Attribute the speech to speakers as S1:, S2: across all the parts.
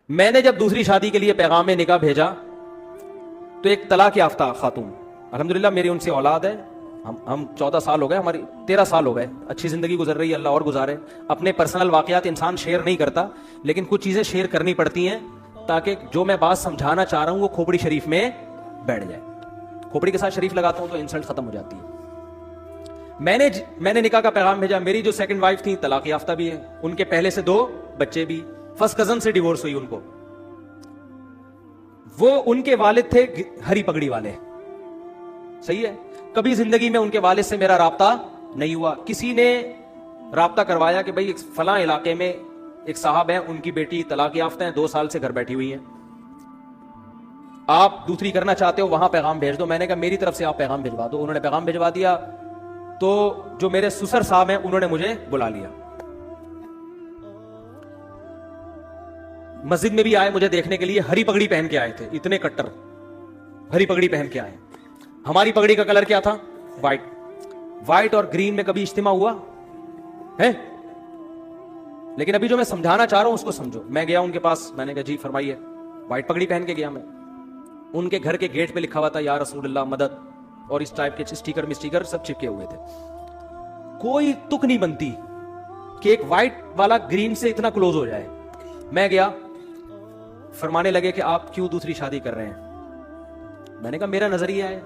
S1: मैंने जब दूसरी शादी के लिए पैगाम निकाह भेजा तो एक तलाक याफ्ता खातून, अल्हम्दुलिल्लाह मेरी उनसे औलाद है, हम 14 साल हो गए, हमारी 13 साल हो गए, अच्छी जिंदगी गुजर रही है, अल्लाह और गुजारे। अपने पर्सनल वाकयात इंसान शेयर नहीं करता, लेकिन कुछ चीजें शेयर करनी पड़ती हैं ताकि जो मैं बात समझाना चाह रहा हूं वो खोपड़ी शरीफ में बैठ जाए। खोपड़ी के साथ शरीफ लगाता हूं तो इंसल्ट खत्म हो जाती है। मैंने निकाह का पैगाम भेजा। मेरी जो सेकंड वाइफ थी तलाक याफ्ता भी है, उनके पहले से 2 बच्चे भी, फर्स्ट कजन से डिवोर्स हुई उनको। वो उनके वालिद थे हरी पगड़ी वाले, सही है। कभी जिंदगी में उनके वालिद से मेरा राब्ता नहीं हुआ। किसी ने राब्ता करवाया कि भाई फलां इलाके में एक साहब है, उनकी बेटी तलाक याफ्ता है, 2 साल से घर बैठी हुई है, आप दूसरी करना चाहते हो, वहां पैगाम भेज दो। मैंने कहा मेरी तरफ से आप पैगाम भिजवा दो। उन्होंने पैगाम भिजवा दिया। तो जो मेरे ससुर साहब हैं उन्होंने मुझे बुला लिया, मस्जिद में भी आए मुझे देखने के लिए, हरी पगड़ी पहन के आए थे, इतने कट्टर हरी पगड़ी पहन के आए। हमारी पगड़ी का कलर क्या था? व्हाइट और ग्रीन में कभी इज्तिमा हुआ है? लेकिन अभी जो मैं समझाना चाह रहा हूं उसको समझो। मैं गया उनके पास, मैंने कहा जी फरमाइए। व्हाइट पगड़ी पहन के गया मैं। उनके घर के गेट पे लिखा हुआ था या रसूलुल्लाह मदद, और इस टाइप के स्टिकर सब चिपके हुए थे। कोई तुक नहीं बनती कि एक व्हाइट वाला ग्रीन से इतना क्लोज हो जाए। मैं गया, फरमाने लगे कि आप क्यों दूसरी शादी कर रहे हैं? मैंने कहा मेरा नजरिया है,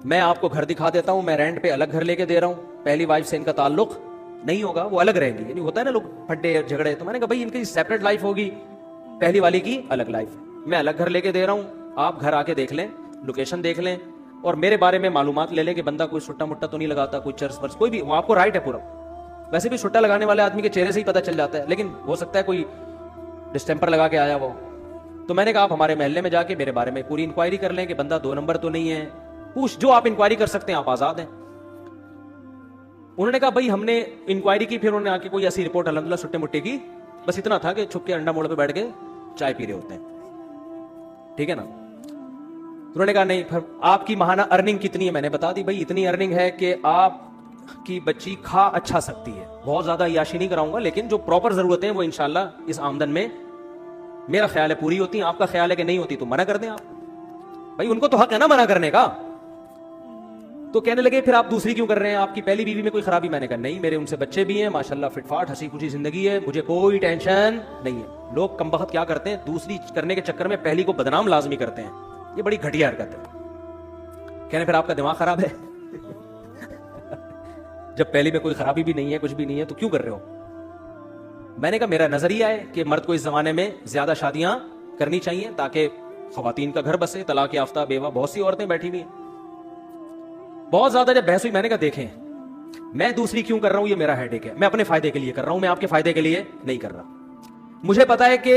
S1: मैं आपको घर दिखा देता हूं, मैं रेंट पे अलग घर लेके दे रहा हूं, पहली वाइफ से इनका ताल्लुक नहीं होगा, वो अलग रहेंगी। यानी होता है ना लोग फड्डे झगड़े, तो मैंने कहा भाई इनकी सेपरेट लाइफ होगी, पहली वाली की अलग लाइफ। मैं अलग घर लेके दे रहा हूं, आप घर आके देख लें, लोकेशन देख लें और मेरे बारे में मालूमात ले लें कि बंदा कोई सुट्टा मुट्टा तो नहीं लगाता, कोई चर्च वर्स, कोई भी, वो आपको राइट है पूरा। वैसे भी सुट्टा लगाने वाले आदमी के चेहरे से ही पता चल जाता है, लेकिन हो सकता है कोई डिस्टेंपर लगा के आया वो। तो मैंने कहा आप हमारे मोहल्ले में जाके मेरे बारे में पूरी इंक्वायरी कर लें कि बंदा 2 नंबर तो नहीं है, पूछ, जो आप इंक्वायरी कर सकते हैं, आप आजाद हैं। उन्होंने कहा भाई हमने इंक्वायरी की, फिर उन्होंने आके कोई ऐसी रिपोर्ट अल्हम्दुलिल्लाह सुट्टे मुट्टे की, बस इतना था कि छुप के अंडा मोड़ पे बैठ के चाय पी रहे होते हैं, ठीक है ना। उन्होंने कहा नहीं, फिर आपकी माहाना अर्निंग कितनी है? मैंने बता दी भाई इतनी अर्निंग है कि आपकी बच्ची खा अच्छा सकती है। बहुत ज्यादा याशी नहीं कराऊंगा, लेकिन जो प्रॉपर जरूरतें हैं वो इंशाल्लाह इस आमदन में मेरा ख्याल है पूरी होती हैं। आपका ख्याल है कि नहीं होती तो मना कर दें आप, भाई उनको तो हक है ना मना करने का। तो कहने लगे फिर आप दूसरी क्यों कर रहे हैं, आपकी पहली बीवी में कोई खराबी? मैंने कहा नहीं, मेरे उनसे बच्चे भी हैं माशाल्लाह, फिटफाट हंसी खुशी जिंदगी है, मुझे कोई टेंशन नहीं है। लोग कमबख्त क्या करते हैं, दूसरी करने के चक्कर में पहली को बदनाम लाजमी करते हैं, ये बड़ी घटिया हरकत है। कहने फिर आपका दिमाग खराब है जब पहली में कोई खराबी भी नहीं है, कुछ भी नहीं है, तो क्यों कर रहे हो? मैंने कहा मेरा नजरिया है कि मर्द को इस जमाने में ज्यादा शादियां करनी चाहिए ताकि खवातीन का घर बसे। तलाक याफ्ता बेवा बहुत सी औरतें बैठी हुई हैं। बहुत ज्यादा जब बहस हुई, मैंने कहा देखें मैं दूसरी क्यों कर रहा हूं, ये मेरा हेडेक है, मैं अपने फायदे के लिए कर रहा हूं, मैं आपके फायदे के लिए नहीं कर रहा। मुझे पता है कि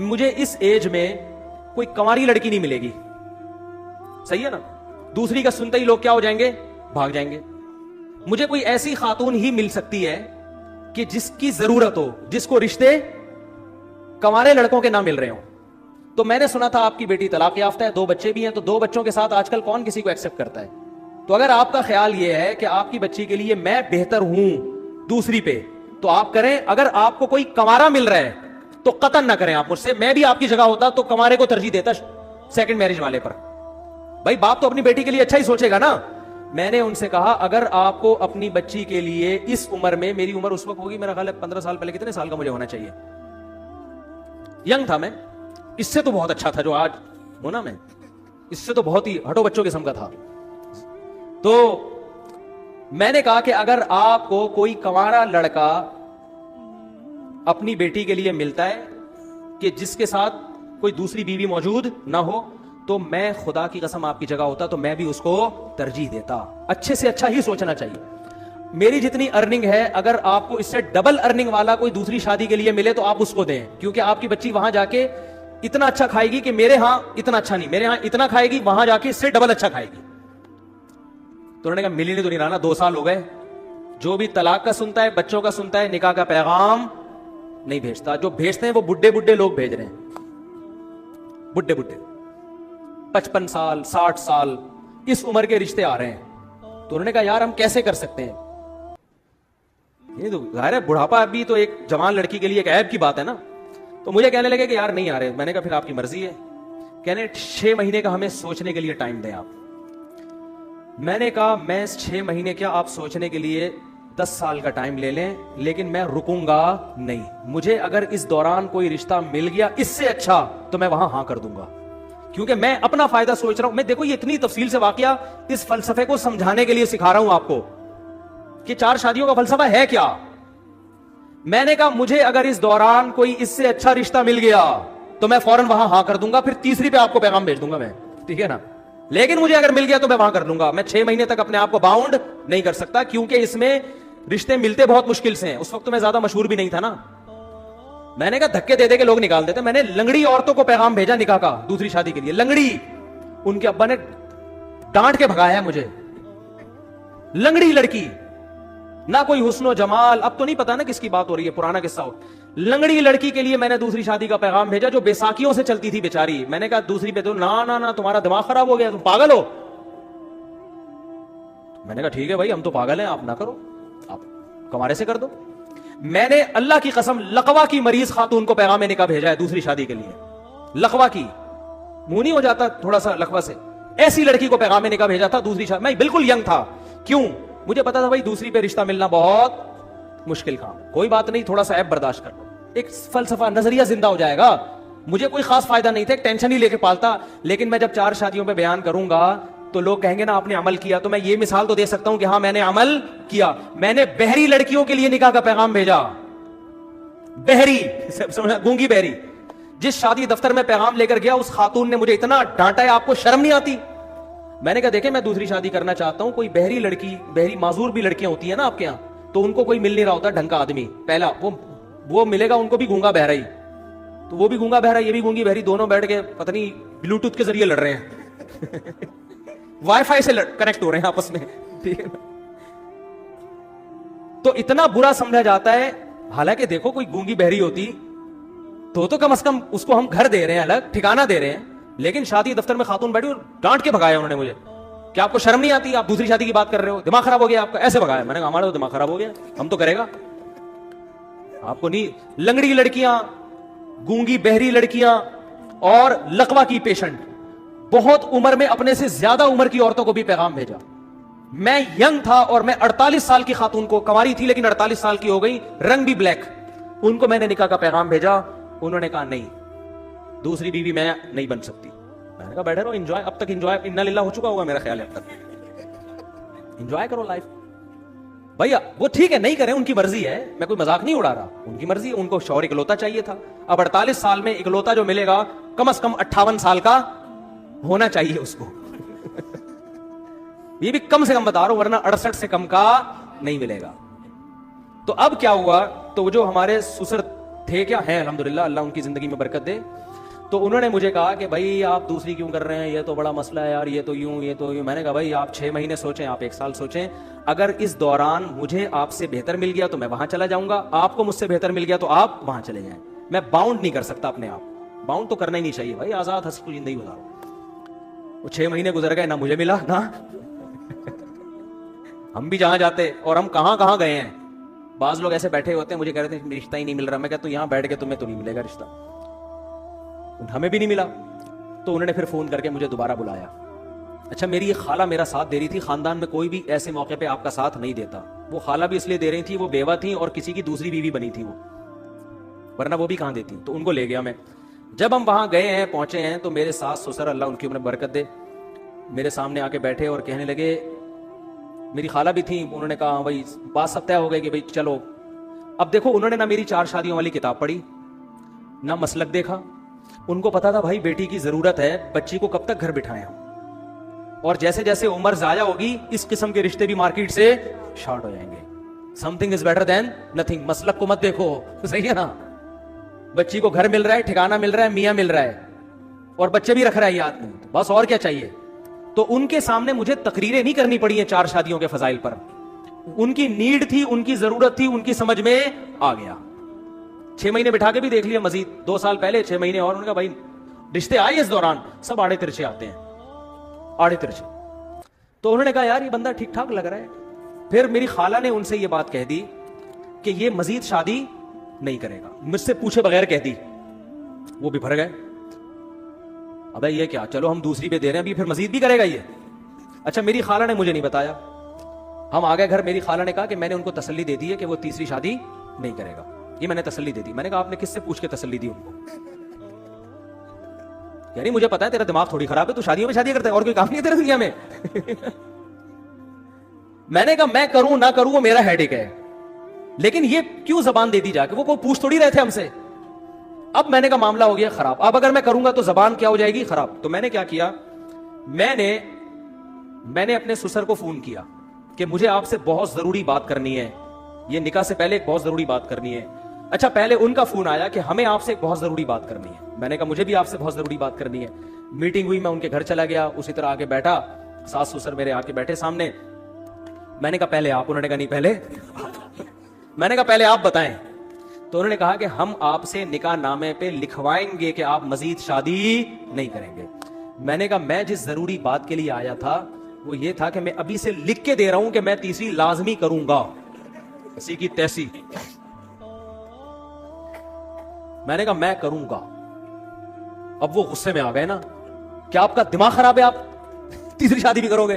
S1: मुझे इस एज में कोई कंवारी लड़की नहीं मिलेगी, सही है ना। दूसरी का सुनते ही लोग क्या हो जाएंगे, भाग जाएंगे। मुझे कोई ऐसी खातून ही मिल सकती है कि जिसकी जरूरत हो, जिसको रिश्ते कंवारे लड़कों के ना मिल रहे हो। तो मैंने सुना था आपकी बेटी तलाक याफ्ता है, 2 बच्चे भी हैं, तो 2 बच्चों के साथ आजकल कौन किसी को एक्सेप्ट करता है? तो अगर आपका ख्याल यह है कि आपकी बच्ची के लिए मैं बेहतर हूं दूसरी पे, तो आप करें। अगर आपको कोई कंवारा मिल रहा है तो कतन ना करें आप मुझसे। मैं भी आपकी जगह होता तो कंवारे को तरजीह देता सेकंड मैरिज वाले पर। भाई बाप तो अपनी बेटी के लिए अच्छा ही सोचेगा ना। मैंने उनसे कहा अगर आपको अपनी बच्ची के लिए इस उम्र में, मेरी उम्र उस वक्त होगी मेरा ख्याल है 15 साल पहले, कितने साल का मुझे होना चाहिए, यंग था मैं, इससे तो बहुत अच्छा था जो आज हो ना, मैं इससे तो बहुत ही हटो बच्चों किस्म का था। तो मैंने कहा कि अगर आपको कोई कंवारा लड़का अपनी बेटी के लिए मिलता है कि जिसके साथ कोई दूसरी बीवी मौजूद ना हो, तो मैं खुदा की कसम आपकी जगह होता तो मैं भी उसको तरजीह देता। अच्छे से अच्छा ही सोचना चाहिए। मेरी जितनी अर्निंग है, अगर आपको इससे डबल अर्निंग वाला कोई दूसरी शादी के लिए मिले तो आप उसको दें, क्योंकि आपकी बच्ची वहां जाके इतना अच्छा खाएगी कि मेरे यहां इतना अच्छा नहीं, मेरे यहां इतना खाएगी, वहां जाके इससे डबल अच्छा खाएगी। तो उन्होंने कहा मिली नहीं तो नहीं रहा, 2 साल हो गए। जो भी तलाक का सुनता है, बच्चों का सुनता है, निकाह का पैगाम नहीं भेजता। जो भेजते हैं वो बुड्ढे बुड्ढे लोग भेज रहे हैं, बुड्ढे बुड्ढे 55 साल 60 साल इस उम्र के रिश्ते आ रहे हैं। तो उन्होंने कहा यार हम कैसे कर सकते हैं? ये तो जाहिर है बुढ़ापा भी तो एक जवान लड़की के लिए एक ऐब की बात है ना। तो मुझे कहने लगे कि यार नहीं आ रहे। मैंने कहा फिर आपकी मर्जी है। कहने 6 महीने का हमें सोचने के लिए टाइम दें आप। मैंने कहा मैं 6 महीने क्या, आप सोचने के लिए 10 साल का टाइम ले लें, लेकिन मैं रुकूंगा नहीं। मुझे अगर इस दौरान कोई रिश्ता मिल गया इससे अच्छा तो मैं वहां हां कर दूंगा, क्योंकि मैं अपना फायदा सोच रहा हूं। मैं देखो ये इतनी तफसील से वाकया इस फलसफे को समझाने के लिए सिखा रहा हूं आपको कि 4 शादियों का फलसफा है क्या। मैंने कहा मुझे अगर इस दौरान कोई इससे अच्छा रिश्ता मिल गया तो मैं फौरन वहां हां कर दूंगा, फिर तीसरी पे आपको पैगाम भेज दूंगा मैं, ठीक है ना। लेकिन मुझे अगर मिल गया तो मैं वहां कर लूंगा। मैं 6 महीने तक अपने आप को बाउंड नहीं कर सकता, क्योंकि इसमें रिश्ते मिलते बहुत मुश्किल से हैं। उस वक्त तो मैं ज्यादा मशहूर भी नहीं था ना। मैंने कहा धक्के दे दे के लोग निकाल देते। मैंने लंगड़ी औरतों को पैगाम भेजा निकाह का दूसरी शादी के लिए। लंगड़ी, उनके अब्बा ने डांट के भगाया है मुझे। लंगड़ी लड़की, ना कोई हुस्नो जमाल, अब तो नहीं पता ना किसकी बात हो रही है, पुराना किस्सा हो। लंगड़ी लड़की के लिए मैंने दूसरी शादी का पैगाम भेजा जो बैसाखियों से चलती थी बेचारी। मैंने कहा दूसरी पे तो ना ना ना, तुम्हारा दिमाग खराब हो गया, तुम पागल हो। मैंने कहा ठीक है भाई, हम तो पागल हैं, आप ना करो, आप कमारे से कर दो। मैंने अल्लाह की कसम लकवा की मरीज खातून को पैगाम निकाह भेजा है दूसरी शादी के लिए। लकवा की, मुंह नहीं हो जाता थोड़ा सा लकवा से, ऐसी लड़की को पैगाम निकाह भेजा था दूसरी शादी। मैं बिल्कुल यंग था, क्यों, मुझे पता था भाई दूसरी पे रिश्ता मिलना बहुत मुश्किल काम। कोई बात नहीं, थोड़ा सा ऐप बर्दाश्त कर लो, एक फलसफा नजरिया जिंदा हो जाएगा। मुझे कोई खास फायदा नहीं था, एक टेंशन ही लेके पालता। लेकिन मैं जब 4 शादियों पे बयान करूंगा तो लोग कहेंगे ना आपने अमल किया। तो मैं ये मिसाल तो दे सकता हूं कि हाँ मैंने अमल किया। मैंने बहरी लड़कियों के लिए निकाह का पैगाम भेजा। बहरी, समझा, गूंगी बहरी। जिस शादी दफ्तर में पैगाम लेकर गया उस खातून ने मुझे इतना डांटा है, आपको शर्म नहीं आती। मैंने कहा देखे मैं दूसरी शादी करना चाहता हूं, कोई बहरी लड़की, बहरी माजूर भी लड़कियां होती है ना आपके यहां, तो उनको कोई मिल नहीं रहा होता ढंग का आदमी। पहला वो मिलेगा उनको भी गूंगा बहरा ही, तो वो भी गूंगा बहरा, ये भी गूंगी बहरी, दोनों बैठ के पता नहीं ब्लूटूथ के जरिए लड़ रहे हैं वाईफाई से कनेक्ट हो रहे हैं आपस में, ठीक है। तो इतना बुरा समझा जाता है। हालांकि देखो कोई गूंगी बहरी होती तो कम से कम उसको हम घर दे रहे हैं, अलग ठिकाना दे रहे हैं। लेकिन शादी दफ्तर में खातून बैठी और डांट के भगाया उन्होंने मुझे, क्या आपको शर्म नहीं आती, आप दूसरी शादी की बात कर रहे हो, दिमाग खराब हो गया आपका, ऐसे भगाया। मैंने कहा हमारा तो दिमाग खराब हो गया, हम तो करेगा, आपको नहीं। लंगड़ी लड़कियां, गूंगी बहरी लड़कियां और लकवा की पेशेंट, बहुत उम्र में अपने से ज्यादा उम्र की औरतों को भी पैगाम भेजा। मैं यंग था और मैं 48 साल की खातून को, कंवारी थी लेकिन 48 साल की हो गई, रंग भी ब्लैक, उनको मैंने निकाह का पैगाम भेजा। उन्होंने कहा नहीं, दूसरी बीवी मैं नहीं बन सकती। मैंने कहा बैठे रहो, एंजॉय, अब तक एंजॉय इन्ना लिल्लाह हो चुका होगा मेरा ख्याल है, अब तक एंजॉय करो लाइफ। भैया वो ठीक है, नहीं करें, उनकी मर्जी है, मैं कोई मजाक नहीं उड़ा रहा, उनकी मर्जी है। उनको शौहर इकलौता चाहिए था। अब 48 साल में इकलौता जो मिलेगा कम से कम 58 साल का होना चाहिए उसको ये भी कम से कम बता रहा हूं, वरना 68 से कम का नहीं मिलेगा। तो अब क्या हुआ, तो जो हमारे ससुर थे, क्या है अल्हम्दुलिल्लाह, अल्लाह उनकी जिंदगी में बरकत दे, तो उन्होंने मुझे कहा कि भाई आप दूसरी क्यों कर रहे हैं, ये तो बड़ा मसला है यार, ये तो यूं, ये तो यूं। मैंने कहा भाई आप 6 महीने सोचें, आप 1 साल सोचें, अगर इस दौरान मुझे आपसे बेहतर मिल गया तो मैं वहां चला जाऊंगा, आपको मुझसे बेहतर मिल गया तो आप वहां चले जाएं। मैं बाउंड नहीं कर सकता अपने आप, बाउंड तो करना ही नहीं चाहिए भाई, आजाद हंसी जिंदगी गुजारो। वो 6 महीने गुजर गए, ना मुझे मिला ना हम भी जहां जाते, और हम कहां कहां गए हैं। बाज लोग ऐसे बैठे होते हैं, मुझे कह रहे थे रिश्ता ही नहीं मिल रहा। मैं कहता हूं यहां बैठ के तुम्हें तो नहीं मिलेगा रिश्ता, हमें भी नहीं मिला। तो उन्होंने फिर फोन करके मुझे दोबारा बुलाया। अच्छा, मेरी ये खाला मेरा साथ दे रही थी, खानदान में कोई भी ऐसे मौके पे आपका साथ नहीं देता। वो खाला भी इसलिए दे रही थी, वो बेवा थी और किसी की दूसरी बीवी बनी थी वो, वरना वो भी कहां देती। तो उनको ले गया मैं। जब हम वहां गए हैं, पहुंचे हैं, तो मेरे सास ससुर, अल्लाह उनकी उम्र बरकत दे, मेरे सामने आके बैठे और कहने लगे, मेरी खाला भी थी, उन्होंने कहा भाई बात सब तय हो गई कि भाई चलो। अब देखो उन्होंने ना मेरी 4 शादियों वाली किताब पढ़ी, ना मसलक देखा। उनको पता था भाई बेटी की जरूरत है, बच्ची को कब तक घर बिठाएं हम, और जैसे जैसे उम्र जाया होगी इस किस्म के रिश्ते भी मार्केट से शॉर्ट हो जाएंगे। Something is better than nothing. मसलक को मत देखो, सही है ना, बच्ची को घर मिल रहा है, ठिकाना मिल रहा है, मियां मिल रहा है, और बच्चे भी रख रहा है याद में, तो बस और क्या चाहिए। तो उनके सामने मुझे तकरीरें नहीं करनी पड़ी है 4 शादियों के फजाइल पर। उनकी नीड थी, उनकी जरूरत थी, उनकी समझ में आ गया। 6 महीने बिठा के भी देख लिया मजीद, 2 साल पहले 6 महीने और। उनका भाई रिश्ते आए इस दौरान, सब आड़े तिरछे आते हैं, आड़े तिरछे। तो उन्होंने कहा यार ये बंदा ठीक ठाक लग रहा है। फिर मेरी खाला ने उनसे ये बात कह दी कि ये मजीद शादी नहीं करेगा, मुझसे पूछे बगैर कह दी। वो भी भर गए, अबे ये क्या, चलो हम दूसरी पे दे रहे हैं, अभी फिर मजीद भी करेगा ये। अच्छा, मेरी खाला ने मुझे नहीं बताया, हम आ गए घर, मेरी खाला ने कहा कि मैंने उनको तसल्ली दे दी है कि वो तीसरी शादी नहीं करेगा, ये मैंने तसल्ली दे दी। मैंने कहा आपने किससे पूछ के तसल्ली दी उनको? यानी मुझे पता है तेरा दिमाग थोड़ी खराब है, तू शादियों में शादी करता है, और कोई काम नहीं है तेरे दुनिया में। मैंने कहा मैं करूं ना करूं वो मेरा हेडेक है, लेकिन ये क्यों जबान दे दी जाके, वो कोई पूछ थोड़ी रहे थे हमसे। अब मैंने कहा मामला हो गया खराब, अब अगर मैं करूंगा तो जबान क्या हो जाएगी, खराब। तो मैंने क्या किया, मैंने अपने ससुर को फोन किया कि मुझे आपसे बहुत जरूरी बात करनी है, ये निकाह से पहले एक बहुत जरूरी बात करनी है। अच्छा, पहले उनका फोन आया कि हमें आपसे एक बहुत जरूरी बात करनी है। मैंने कहा मुझे भी आपसे बहुत जरूरी बात करनी है। मीटिंग हुई, मैं उनके घर चला गया, उसी तरह आके बैठा, सास ससुर मेरे आके बैठे सामने। मैंने कहा पहले आप, उन्होंने कहा नहीं पहले मैंने कहा पहले आप बताएं। तो उन्होंने कहा कि हम आपसे निकाह नामे पे लिखवाएंगे कि आप मजीद शादी नहीं करेंगे। मैंने कहा मैं जिस जरूरी बात के लिए आया था वो ये था कि मैं अभी से लिख के दे रहा हूं कि मैं तीसरी लाजमी करूंगा, इसी की तैसी। मैंने कहा मैं करूंगा। अब वो गुस्से में आ गए ना, क्या आपका दिमाग खराब है, आप तीसरी शादी भी करोगे,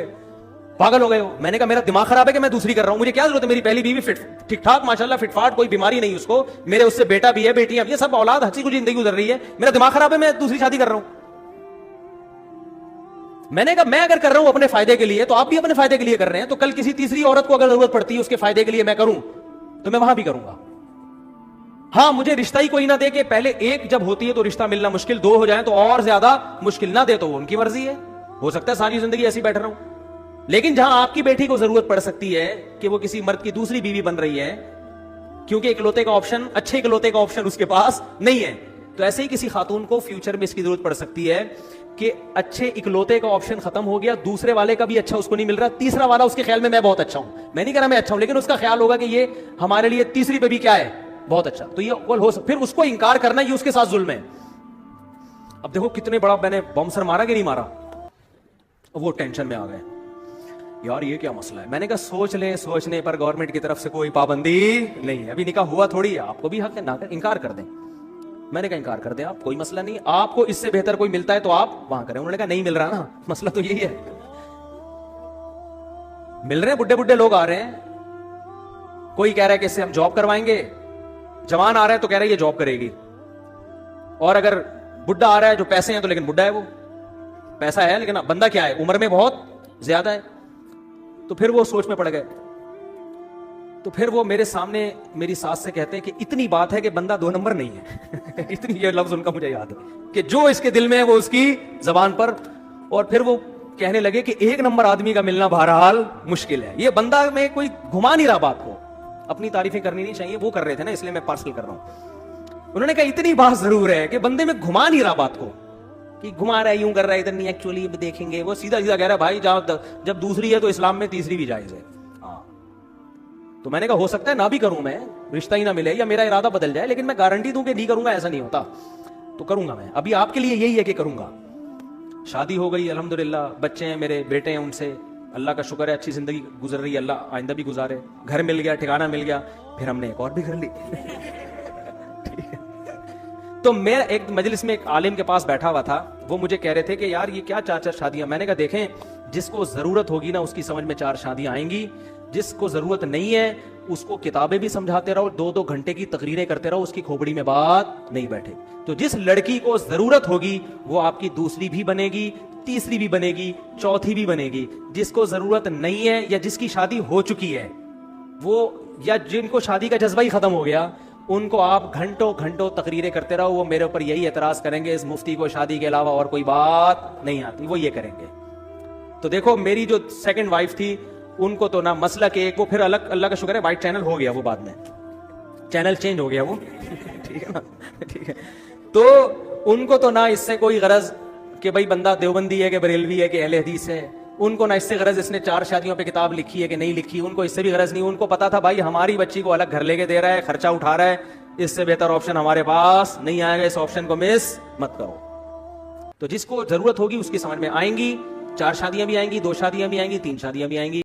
S1: पागल हो गए हो। मैंने कहा मेरा दिमाग खराब है कि मैं दूसरी कर रहा हूं, मुझे क्या जरूरत है, मेरी पहली बीवी फिट ठीक ठाक माशाल्लाह, फिटफाट, कोई बीमारी नहीं उसको, मेरे उससे बेटा भी है, बेटियां भी है, सब औलाद, हंसी खुशी जिंदगी गुजर रही है, मेरा दिमाग खराब है, मैं दूसरी शादी कर रहा हूं। मैंने कहा मैं अगर कर रहा हूं अपने फायदे के लिए तो आप भी अपने फायदे के लिए कर रहे हैं, तो कल किसी तीसरी औरत को अगर जरूरत पड़ती है उसके फायदे के लिए मैं करूं तो मैं वहां भी करूंगा। हाँ, मुझे रिश्ता ही कोई ना दे के पहले एक जब होती है तो रिश्ता मिलना मुश्किल, दो हो जाए तो और ज्यादा मुश्किल, ना दे तो वो उनकी मर्जी है, हो सकता है सारी जिंदगी ऐसी बैठ रहा हूं। लेकिन जहां आपकी बेटी को जरूरत पड़ सकती है कि वो किसी मर्द की दूसरी बीवी बन रही है, क्योंकि इकलौते का ऑप्शन, अच्छे इकलौते का ऑप्शन उसके पास नहीं है, तो ऐसे ही किसी खातून को फ्यूचर में इसकी जरूरत पड़ सकती है कि अच्छे इकलौते का ऑप्शन खत्म हो गया, दूसरे वाले का भी अच्छा उसको नहीं मिल रहा, तीसरा वाला उसके ख्याल में मैं बहुत अच्छा हूं, मैं नहीं कह रहा मैं अच्छा हूं, लेकिन उसका ख्याल होगा कि ये हमारे लिए तीसरी पे भी क्या है, बहुत अच्छा, तो ये हो फिर उसको इंकार करना ये उसके साथ जुल्म है। अब देखो कितने बड़ा मैंने बॉम्सर मारा कि नहीं मारा, वो टेंशन में आ गए, यार ये क्या मसला है। मैंने कहा सोच ले, सोचने पर गवर्नमेंट की तरफ से कोई पाबंदी नहीं है, अभी निकाह हुआ थोड़ी है, आपको भी हक है ना इंकार कर दें। मैंने कहा इंकार कर दें आप, कोई मसला नहीं, आपको इससे बेहतर कोई मिलता है तो आप वहां करें। उन्होंने कहा नहीं मिल रहा ना, मसला तो यही है, मिल रहे हैं, बुड्ढे बुड्ढे लोग आ रहे हैं, कोई कह रहा है कि इससे हम जॉब करवाएंगे, जवान आ रहा है तो कह रहा है ये जॉब करेगी, और अगर बुड्ढा आ रहा है जो पैसे हैं तो, लेकिन बुड्ढा है, वो पैसा है लेकिन बंदा क्या है, उम्र में बहुत ज्यादा है, तो फिर वो सोच में पड़ गए। तो फिर वो मेरे सामने मेरी सास से कहते हैं कि इतनी बात है कि बंदा 2 नंबर नहीं है इतनी, ये लफ्ज उनका मुझे याद है कि जो इसके दिल में है वो उसकी जबान पर, और फिर वो कहने लगे कि 1 नंबर आदमी का मिलना बहरहाल मुश्किल है, ये बंदा में कोई घुमा नहीं रहा बात को, अपनी तारीफें करनी नहीं चाहिए, वो कर रहे थे ना, इसलिए मैं पार्सल कर रहा हूं। उन्होंने कहा इतनी बात जरूर है कि बंदे में घुमा नहीं रहा बात को, कि घुमा रहा है, यूं कर रहा है, इधर नहीं, एक्चुअली देखेंगे, वो सीधा सीधा कह रहा है भाई जब दूसरी है तो इस्लाम में तीसरी भी जायज है। तो मैंने कहा हो सकता है ना भी करूं मैं, रिश्ता ही ना मिले या मेरा इरादा बदल जाए, लेकिन मैं गारंटी दूं कि नहीं करूंगा ऐसा नहीं होता, तो करूंगा मैं। अभी आपके लिए यही है कि करूंगा। शादी हो गई अल्हम्दुलिल्लाह, बच्चे हैं मेरे, बेटे हैं, उनसे अल्लाह का शुक्र है अच्छी जिंदगी गुजर रही है, अल्लाह आइंदा भी गुजारे, घर मिल गया, ठिकाना मिल गया, फिर हमने एक और भी कर ली तो मैं एक मजलिस में एक आलिम के पास बैठा हुआ था, वो मुझे कह रहे थे कि यार ये क्या 4-4 शादियां। मैंने कहा देखें, जिसको जरूरत होगी ना उसकी समझ में 4 शादियां आएंगी, जिसको जरूरत नहीं है उसको किताबें भी समझाते रहो, 2-2 घंटे की तकरीरें करते रहो, उसकी खोपड़ी में बात नहीं बैठे। तो जिस लड़की को जरूरत होगी वो आपकी दूसरी भी बनेगी, तीसरी भी बनेगी, चौथी भी बनेगी। जिसको जरूरत नहीं है या जिसकी शादी हो चुकी है वो, या जिनको शादी का जज्बा ही खत्म हो गया, उनको आप घंटों घंटों तकरीरें करते रहो, वो मेरे ऊपर यही एतराज करेंगे इस मुफ्ती को शादी के अलावा और कोई बात नहीं आती, वो ये करेंगे। तो देखो मेरी जो सेकंड वाइफ थी उनको तो ना मसला के एक, वो फिर अलग, अल्लाह का शुक्र है वाइट चैनल हो गया, वो बाद में चैनल चेंज हो गया वो ठीक है ना, ठीक है। तो उनको तो ना इससे कोई गरज कि भाई बंदा देवबंदी है कि बरेलवी है कि अहले हदीस है, उनको ना इससे गरज इसने 4 शादियों पे किताब लिखी है कि नहीं लिखी, उनको इससे भी गरज नहीं। उनको पता था भाई हमारी बच्ची को अलग घर लेके दे रहा है, खर्चा उठा रहा है, इससे बेहतर ऑप्शन हमारे पास नहीं आएगा, इस ऑप्शन को मिस मत करो। तो जिसको जरूरत होगी उसकी समझ में आएंगी, 4 शादियां भी आएंगी, 2 शादियां भी आएंगी, 3 शादियां भी आएंगी।